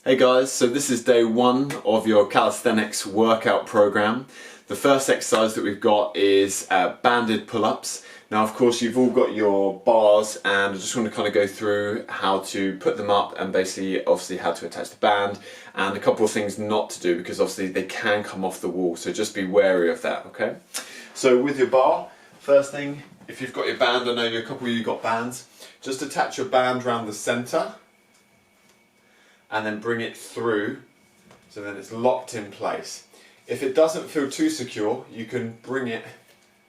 Hey guys, so this is day one of your calisthenics workout program. The first exercise that we've got is banded pull-ups. Now of course you've all got your bars and I just want to kind of go through how to put them up and obviously how to attach the band and a couple of things not to do because obviously they can come off the wall, so just be wary of that, okay? So with your bar, first thing, if you've got your band, I know a couple of you got bands, just attach your band around the center and then bring it through so then it's locked in place. If it doesn't feel too secure, you can bring it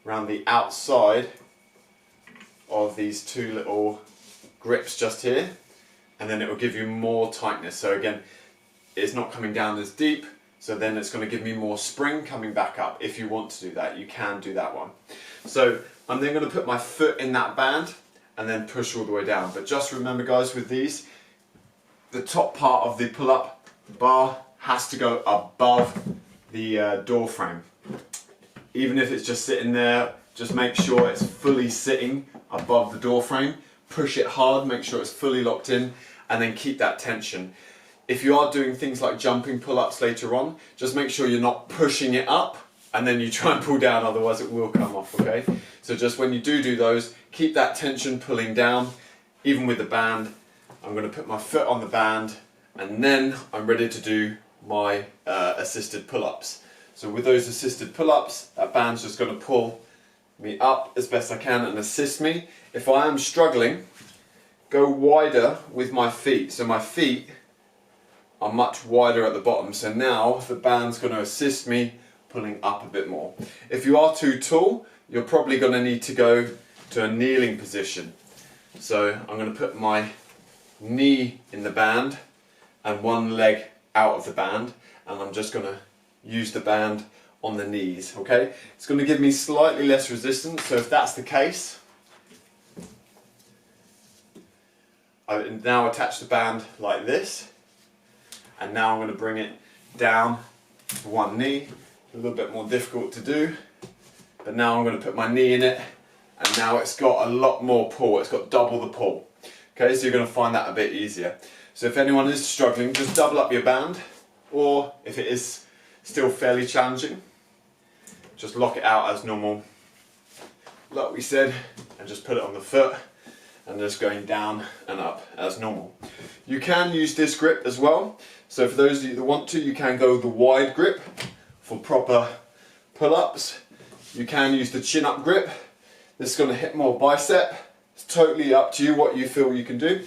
around the outside of these two little grips just here and then it will give you more tightness. So again, it's not coming down as deep, so then it's going to give me more spring coming back up. If you want to do that, you can do that one. So I'm then going to put my foot in that band and then push all the way down. But just remember guys, with these, the top part of the pull-up bar has to go above the door frame. Even if it's just sitting there, just make sure it's fully sitting above the door frame. Push it hard, make sure it's fully locked in, and then keep that tension. If you are doing things like jumping pull-ups later on, just make sure you're not pushing it up and then you try and pull down, otherwise it will come off, okay? So just when you do those, keep that tension pulling down, even with the band. I'm going to put my foot on the band and then I'm ready to do my assisted pull-ups. So with those assisted pull-ups, that band's just going to pull me up as best I can and assist me. If I am struggling, go wider with my feet. So my feet are much wider at the bottom. So now the band's going to assist me pulling up a bit more. If you are too tall, you're probably going to need to go to a kneeling position. So I'm going to put my knee in the band and one leg out of the band, and I'm just going to use the band on the knees, okay? It's going to give me slightly less resistance, so if that's the case, I now attach the band like this, and now I'm going to bring it down to one knee. A little bit more difficult to do, but now I'm going to put my knee in it, and now it's got a lot more pull, it's got double the pull. Okay, so you're going to find that a bit easier. So if anyone is struggling, just double up your band, or if it is still fairly challenging, just lock it out as normal, like we said, and just put it on the foot, and just going down and up as normal. You can use this grip as well, so for those of you that want to, you can go the wide grip for proper pull-ups. You can use the chin-up grip. This is going to hit more bicep. It's totally up to you what you feel you can do.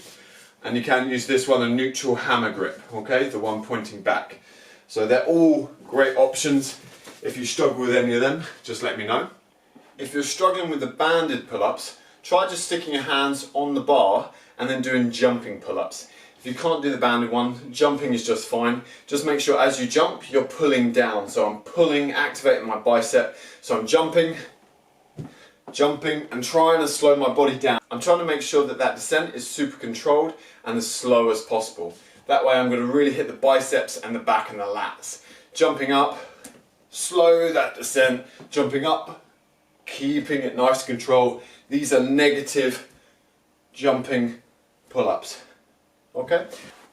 And you can use this one, a neutral hammer grip, okay, the one pointing back. So they're all great options. If you struggle with any of them, just let me know. If you're struggling with the banded pull-ups, try just sticking your hands on the bar and then doing jumping pull-ups. If you can't do the banded one, jumping is just fine. Just make sure as you jump, you're pulling down. So I'm pulling, activating my bicep. So I'm jumping and trying to slow my body down. I'm trying to make sure that that descent is super controlled and as slow as possible. That way I'm going to really hit the biceps and the back and the lats. Jumping up, slow that descent, jumping up, keeping it nice control. These are negative jumping pull-ups. Okay?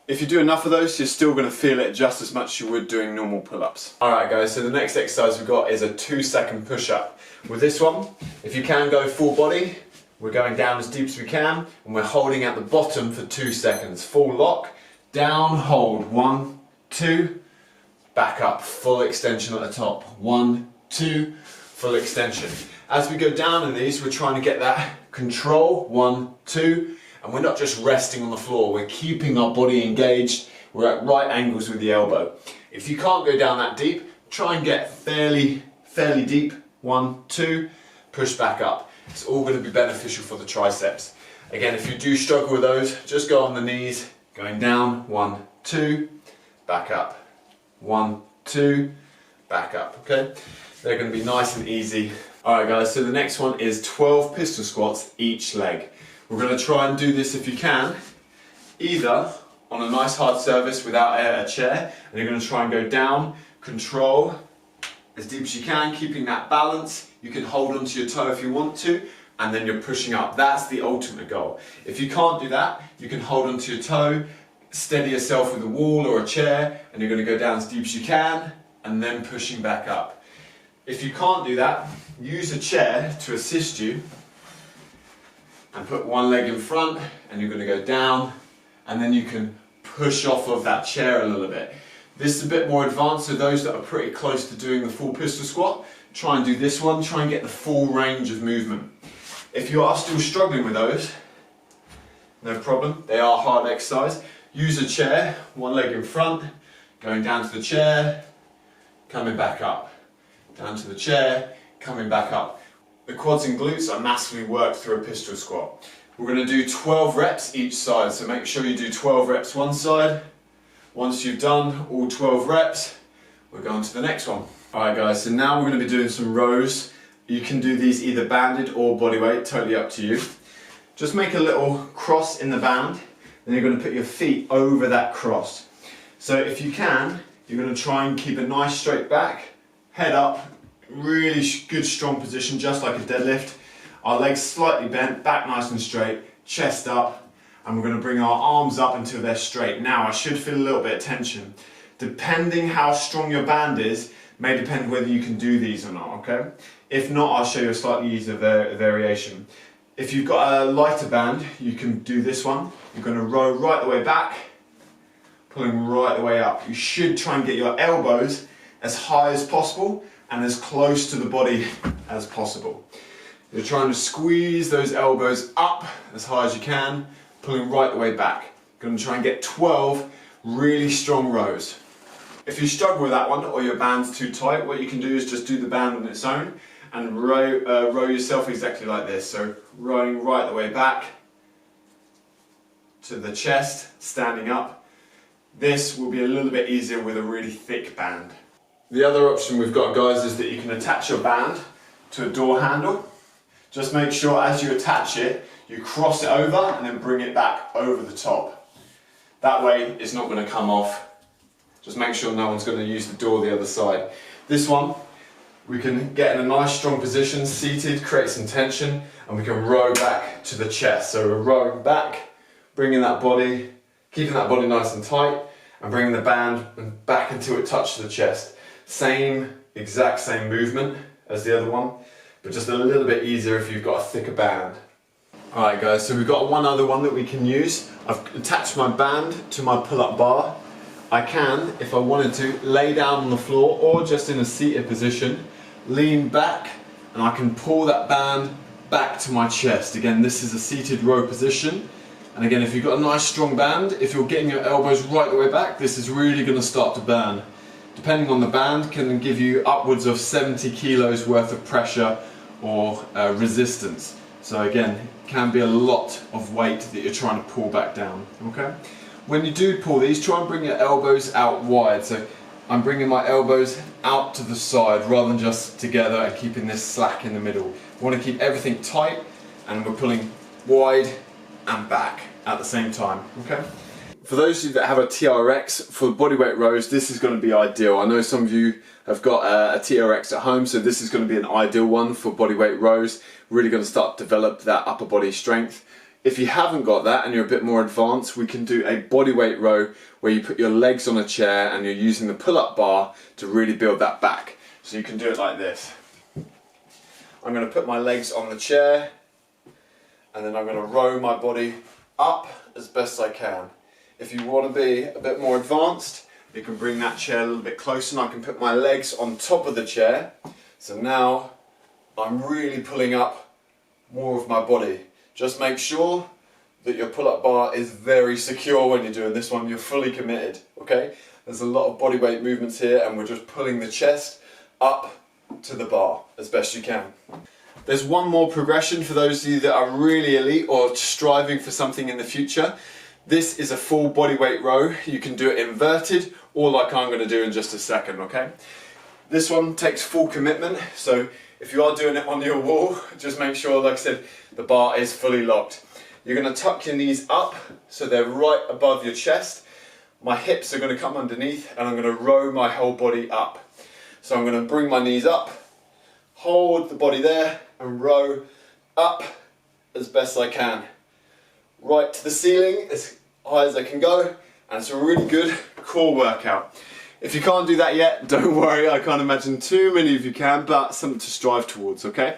If you do enough of those, you're still going to feel it just as much as you would doing normal pull-ups. Alright guys, so the next exercise we've got is a 2-second push-up. With this one, if you can go full body, we're going down as deep as we can, and we're holding at the bottom for 2 seconds. Full lock, down, hold, 1, 2, back up, full extension at the top, 1, 2, full extension. As we go down in these, we're trying to get that control, 1, 2, and we're not just resting on the floor, we're keeping our body engaged, we're at right angles with the elbow. If you can't go down that deep, try and get fairly deep, 1, 2, push back up. It's all going to be beneficial for the triceps. Again, if you do struggle with those, just go on the knees, going down, 1, 2, back up, 1, 2, back up, okay? They're going to be nice and easy. Alright guys, so the next one is 12 pistol squats each leg. We're going to try and do this if you can, either on a nice hard surface without a chair, and you're going to try and go down, control, as deep as you can, keeping that balance. You can hold onto your toe if you want to, and then you're pushing up. That's the ultimate goal. If you can't do that, you can hold onto your toe, steady yourself with a wall or a chair, and you're going to go down as deep as you can, and then pushing back up. If you can't do that, use a chair to assist you, and put one leg in front, and you're going to go down, and then you can push off of that chair a little bit. This is a bit more advanced, so those that are pretty close to doing the full pistol squat, try and do this one, try and get the full range of movement. If you are still struggling with those, no problem, they are hard exercise. Use a chair, one leg in front, going down to the chair, coming back up. Down to the chair, coming back up. The quads and glutes are massively worked through a pistol squat. We're going to do 12 reps each side, so make sure you do 12 reps one side. Once you've done all 12 reps, we're going to the next one. Alright guys, so now we're going to be doing some rows. You can do these either banded or bodyweight, totally up to you. Just make a little cross in the band, then you're going to put your feet over that cross. So if you can, you're going to try and keep a nice straight back, head up, really good strong position, just like a deadlift. Our legs slightly bent, back nice and straight, chest up, and we're going to bring our arms up until they're straight. Now I should feel a little bit of tension. Depending how strong your band is, may depend whether you can do these or not, okay? If not, I'll show you a slightly easier variation. If you've got a lighter band, you can do this one. You're going to row right the way back, pulling right the way up. You should try and get your elbows as high as possible and as close to the body as possible. You're trying to squeeze those elbows up as high as you can, pulling right the way back. You're going to try and get 12 really strong rows. If you struggle with that one or your band's too tight, what you can do is just do the band on its own and row yourself exactly like this. So rowing right the way back to the chest, standing up. This will be a little bit easier with a really thick band. The other option we've got, guys, is that you can attach your band to a door handle. Just make sure as you attach it, you cross it over and then bring it back over the top. That way it's not going to come off. Just make sure no one's going to use the door the other side. This one, we can get in a nice strong position, seated, create some tension, and we can row back to the chest. So we're rowing back, bringing that body, keeping that body nice and tight, and bringing the band back until it touches the chest. Exact same movement as the other one, but just a little bit easier if you've got a thicker band. Alright guys, so we've got one other one that we can use. I've attached my band to my pull-up bar. I can, if I wanted to, lay down on the floor or just in a seated position, lean back, and I can pull that band back to my chest. Again, this is a seated row position. And again, if you've got a nice strong band, if you're getting your elbows right the way back, this is really going to start to burn. Depending on the band, can give you upwards of 70 kilos worth of pressure or resistance. So again, it can be a lot of weight that you're trying to pull back down, okay? When you do pull these, try and bring your elbows out wide. So I'm bringing my elbows out to the side rather than just together and keeping this slack in the middle. We want to keep everything tight and we're pulling wide and back at the same time, okay? For those of you that have a TRX for bodyweight rows, this is going to be ideal. I know some of you have got a TRX at home, so this is going to be an ideal one for bodyweight rows. Really going to start to develop that upper body strength. If you haven't got that and you're a bit more advanced, we can do a bodyweight row where you put your legs on a chair and you're using the pull-up bar to really build that back. So you can do it like this. I'm going to put my legs on the chair and then I'm going to row my body up as best I can. If you want to be a bit more advanced, you can bring that chair a little bit closer and I can put my legs on top of the chair. So now I'm really pulling up more of my body. Just make sure that your pull-up bar is very secure when you're doing this one. You're fully committed, okay? There's a lot of body weight movements here and we're just pulling the chest up to the bar as best you can. There's one more progression for those of you that are really elite or striving for something in the future. This is a full body weight row. You can do it inverted or like I'm going to do in just a second, okay? This one takes full commitment, so if you are doing it on your wall, just make sure, like I said, the bar is fully locked. You're going to tuck your knees up so they're right above your chest. My hips are going to come underneath and I'm going to row my whole body up. So I'm going to bring my knees up, hold the body there and row up as best I can. Right to the ceiling, as high as I can go, and it's a really good core workout. If you can't do that yet, don't worry, I can't imagine too many of you can, but something to strive towards, okay?